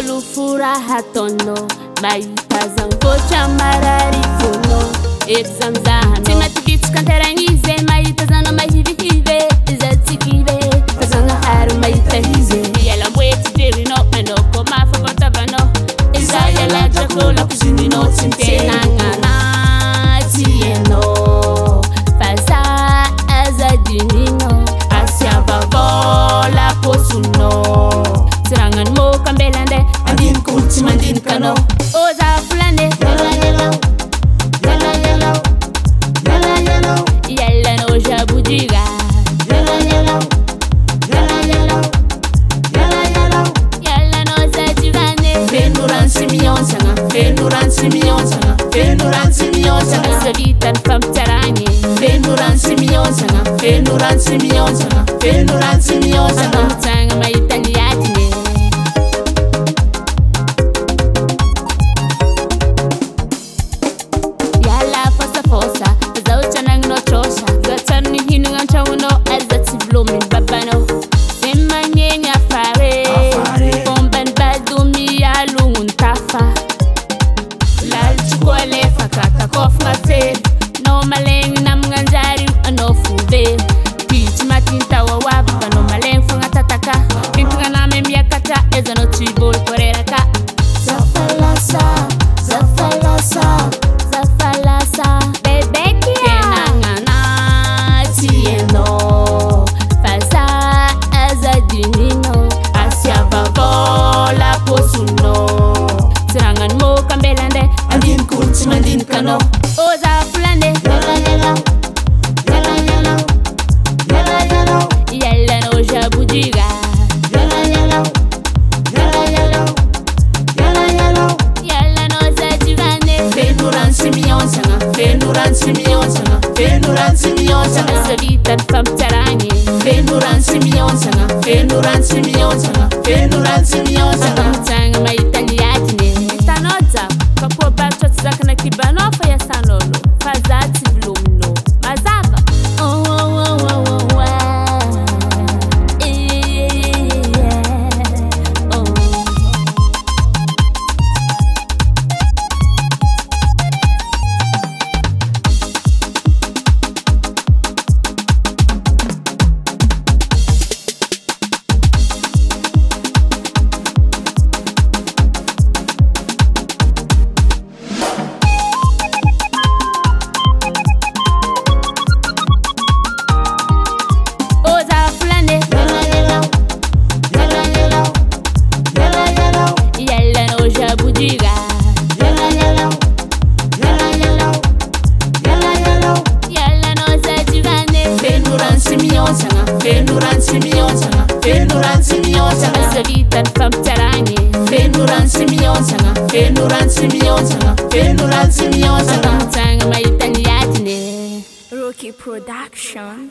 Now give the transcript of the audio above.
olo furaha tono mahita zangotra marary fono eto zamizahano tsy matibitsika anteragny izy mahita zana mahivihive zatsikive fa zagnahary mahita izy iala moety derinao anao ko mafafantavanao iza ialadrako lakozininao tsy mitenagnana tsy ianao fa za azadinino asiavavola posonao tsy ragnany moka ambelande andiniko tsy mandinikanao o za volane iallanao jabodiga iallanao zadivane fenorantsy miontsagna fenorantsy miontsagna fenorantsy miontsagna zavitany fampitsaragny fenorantsy miontsagna fenorantsy miontsagna fenorantsy miontsagna mitsagna mahitaliatine iala fosafosa zao tranagninao trosa za tsaro ny hinagna antragnonao ary za tsy vilominy babanao ze magnegny afare fombany bado mialogno ny tafa lalitsy koa lefaka takofagna fery nao malegny namanganjary anao fovery pitsy matintao aoavy fa nao malegny fagnatataka fintagna name miakatra ezanao tsy bôly koreraka zafalasa zafalasa zafalasa bebeky kenagnana tsy ianao fa za azadinino asiavavola posonao tsy ragnany moka ambelande andiniko tsy mandinikanao o za volane iallanao jabodiga iallanao zadivane fenorantsy miontsagna fenorantsy miontsagna fenorantsy miontsagna zavitany fampitsaragny fenorantsy miontsagna fenorantsy miontsagna fenorantsy miontsagna mitsagna mahitaliatine hitanao jabo fa poabaritra tsy zakana kibanao fa iasan'olo fa za tsy vilominao mazava fenorantsy miontsagna fenorantsy miontsagna zavitany fampitsaragny fenorantsy miontsagna fenorantsy miontsagna fenorantsy miontsagna mitsagna mahitaliatine Rookie Production.